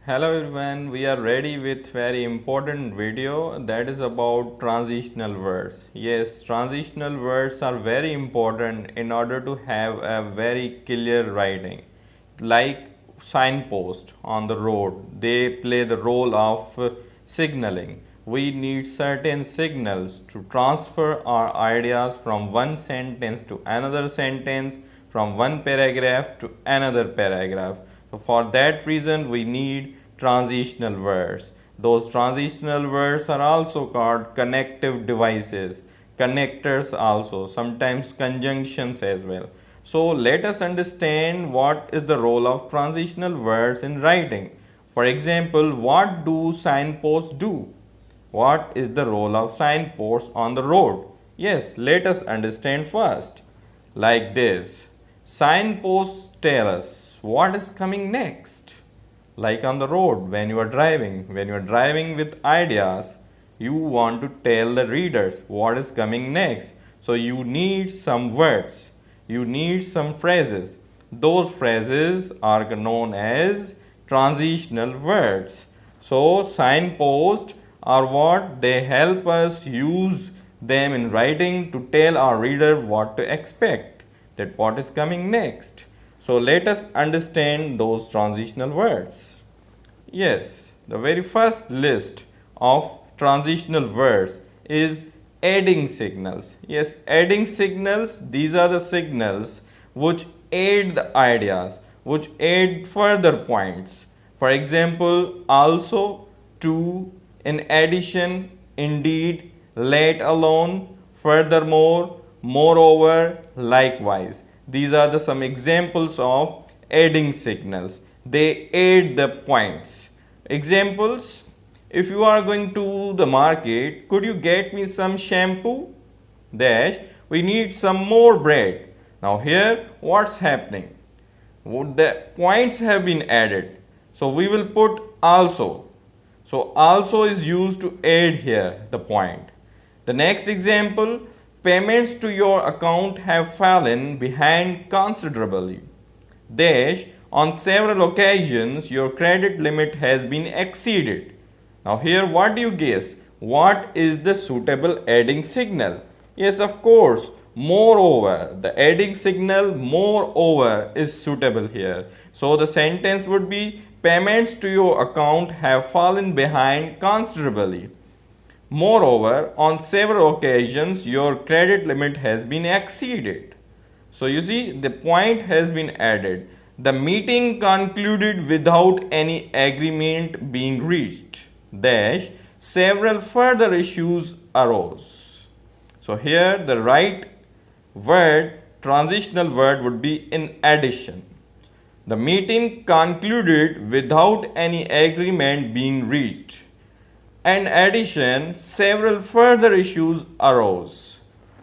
Hello everyone, we are ready with very important video that is about transitional words. Yes, transitional words are very important in order to have a very clear writing. Like signpost on the road, they play the role of signaling. We need certain signals to transfer our ideas from one sentence to another sentence, from one paragraph to another paragraph. So for that reason we need transitional words. Those transitional words are also called connective devices, connectors also, sometimes conjunctions as well. So let us understand what is the role of transitional words in writing. For example, what do signposts do? What is the role of signposts on the road? Yes, let us understand first. Like this, signposts tell us what is coming next. Like on the road, when you are driving with ideas, you want to tell the readers what is coming next. So you need some words, you need some phrases. Those phrases are known as transitional words. So signposts are what they help us use them in writing to tell our reader what to expect, that what is coming next. So let us understand those transitional words. Yes, the very first list of transitional words is adding signals. Yes, adding signals, these are the signals which aid the ideas, which aid further points. For example, also, to, in addition, indeed, let alone, furthermore, moreover, likewise. These are the some examples of adding signals. They aid the points. Examples: if you are going to the market, could you get me some shampoo? Dash, we need some more bread. Now here what's happening? The points have been added. So we will put also. So also is used to add here the point. The next example, payments to your account have fallen behind considerably. Dash, on several occasions your credit limit has been exceeded. Now here what do you guess? What is the suitable adding signal? Yes, of course, moreover. The adding signal moreover is suitable here. So the sentence would be, payments to your account have fallen behind considerably. Moreover, on several occasions your credit limit has been exceeded. So you see, the point has been added. The meeting concluded without any agreement being reached. Dash, several further issues arose. So here the right word, transitional word, would be in addition. The meeting concluded without any agreement being reached. In addition, several further issues arose.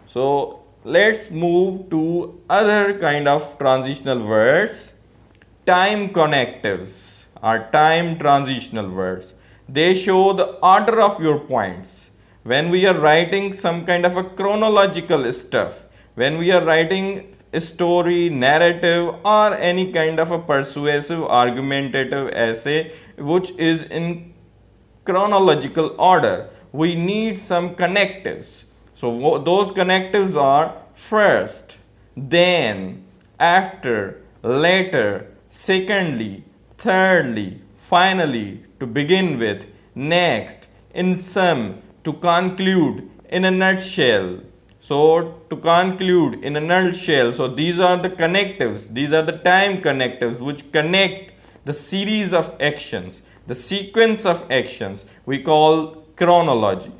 So let's move to other kind of transitional words. Time connectives are time transitional words. They show the order of your points. When we are writing some kind of a chronological stuff, when we are writing a story, narrative, or any kind of a persuasive, argumentative essay which is in chronological order, we need some connectives. So those connectives are first, then, after, later, secondly, thirdly, finally, to begin with, next, in sum, to conclude, in a nutshell. So to conclude, in a nutshell. So these are the connectives. These are the time connectives which connect the series of actions, the sequence of actions we call chronology.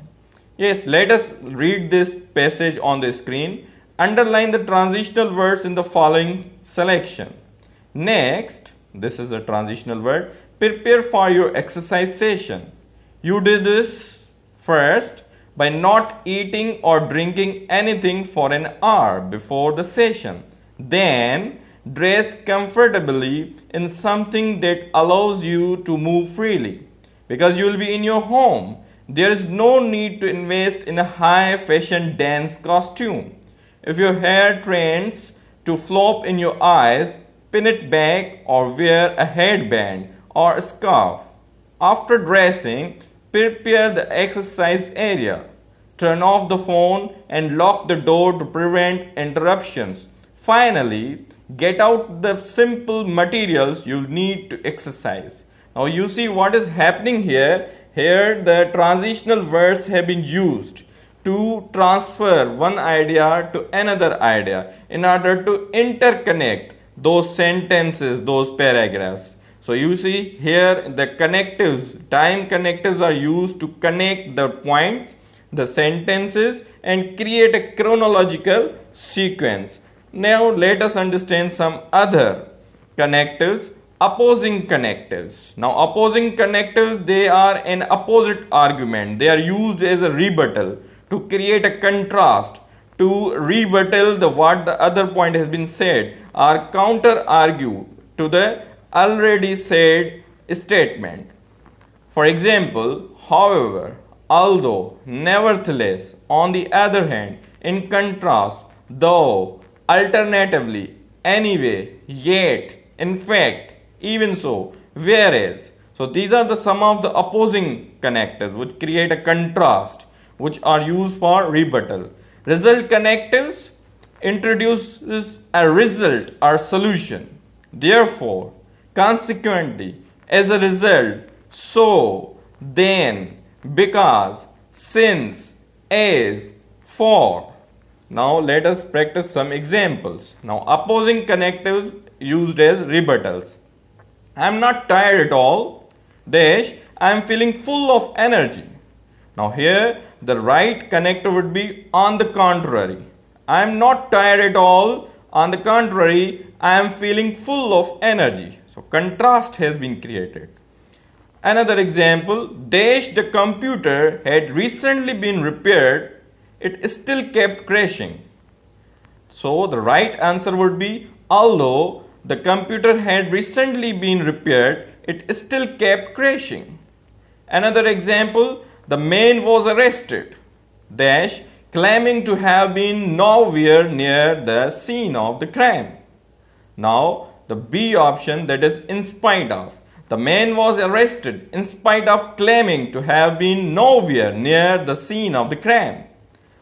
Yes, let us read this passage on the screen. Underline the transitional words in the following selection. Next, this is a transitional word, prepare for your exercise session. You did this first by not eating or drinking anything for an hour before the session. Then, dress comfortably in something that allows you to move freely. Because you will be in your home, there is no need to invest in a high fashion dance costume. If your hair trends to flop in your eyes, pin it back or wear a headband or a scarf. After dressing, prepare the exercise area. Turn off the phone and lock the door to prevent interruptions. Finally, get out the simple materials you need to exercise. Now you see what is happening here. Here the transitional words have been used to transfer one idea to another idea in order to interconnect those sentences, those paragraphs. So you see here the connectives, time connectives are used to connect the points, the sentences, and create a chronological sequence. Now let us understand some other connectives. Opposing connectives. Now opposing connectives, they are an opposite argument. They are used as a rebuttal to create a contrast, to rebuttal what the other point has been said, or counter argue to the already said statement. For example, however, although, nevertheless, on the other hand, in contrast, though, alternatively, anyway, yet, in fact, even so, whereas. So these are the some of the opposing connectives which create a contrast, which are used for rebuttal. Result connectives introduces a result or solution. Therefore, consequently, as a result, so, then, because, since, as, for. Now let us practice some examples. Now opposing connectives used as rebuttals. I am not tired at all, dash, I am feeling full of energy. Now here the right connector would be on the contrary. I am not tired at all, on the contrary, I am feeling full of energy. So contrast has been created. Another example, dash, the computer had recently been repaired, it still kept crashing. So the right answer would be, although the computer had recently been repaired, it still kept crashing. Another example, the man was arrested, dash, claiming to have been nowhere near the scene of the crime. Now the B option, that is in spite of. The man was arrested in spite of claiming to have been nowhere near the scene of the crime.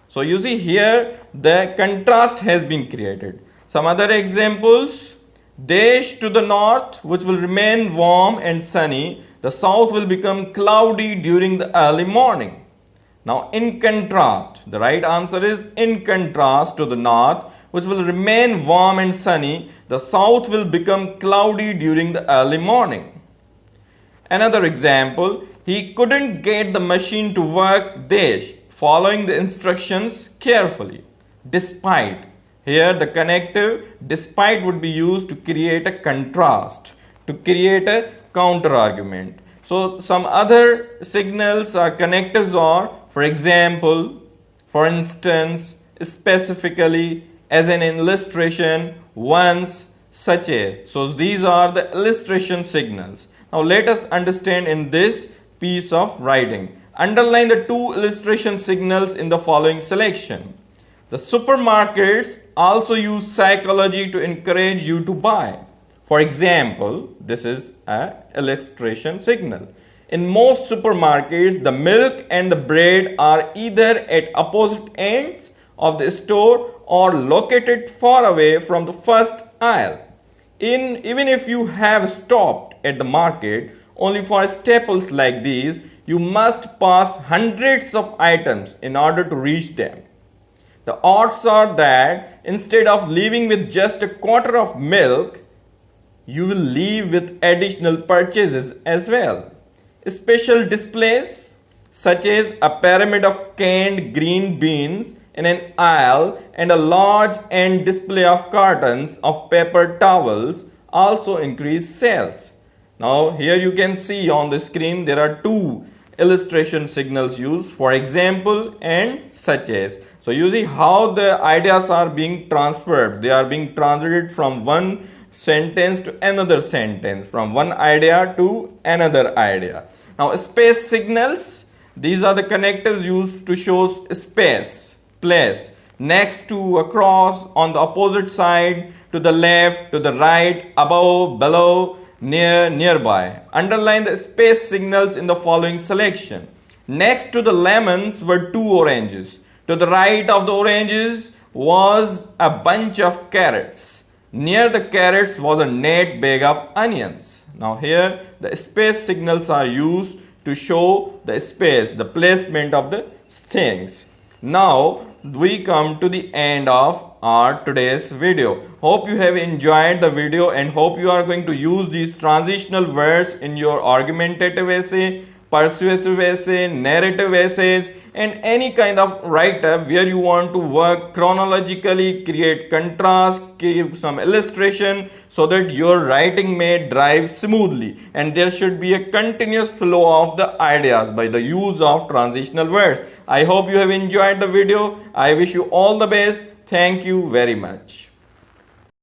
So you see here the contrast has been created. Some other examples, dash to the north, which will remain warm and sunny, the south will become cloudy during the early morning. Now in contrast, the right answer is in contrast to the north, which will remain warm and sunny, the south will become cloudy during the early morning. Another example, he couldn't get the machine to work, dash, following the instructions carefully, despite. Here the connective despite would be used to create a contrast, to create a counter argument. So some other signals or connectives are, for example, for instance, specifically, as an illustration, once, such a. So these are the illustration signals. Now let us understand in this piece of writing. Underline the two illustration signals in the following selection. The supermarkets also use psychology to encourage you to buy. For example, this is an illustration signal. In most supermarkets, the milk and the bread are either at opposite ends of the store or located far away from the first aisle. Even if you have stopped at the market only for staples like these, you must pass hundreds of items in order to reach them. The odds are that instead of leaving with just a quarter of milk, you will leave with additional purchases as well. Special displays such as a pyramid of canned green beans in an aisle and a large end display of cartons of paper towels also increase sales. Now here you can see on the screen there are two illustration signals used, for example and such as. So you see how the ideas are being transferred. They are being translated from one sentence to another sentence, from one idea to another idea. Now space signals, these are the connectives used to show space, place, next to, across, on the opposite side, to the left, to the right, above, below, nearby. Underline the space signals in the following selection. Next to the lemons were 2 oranges. To the right of the oranges was a bunch of carrots. Near the carrots was a neat bag of onions. Now here the space signals are used to show the space, the placement of the things. Now we come to the end of our today's video. Hope you have enjoyed the video and hope you are going to use these transitional words in your argumentative essay, persuasive essay, narrative essays, and any kind of write-up where you want to work chronologically, create contrast, give some illustration so that your writing may drive smoothly and there should be a continuous flow of the ideas by the use of transitional words. I hope you have enjoyed the video. I wish you all the best. Thank you very much.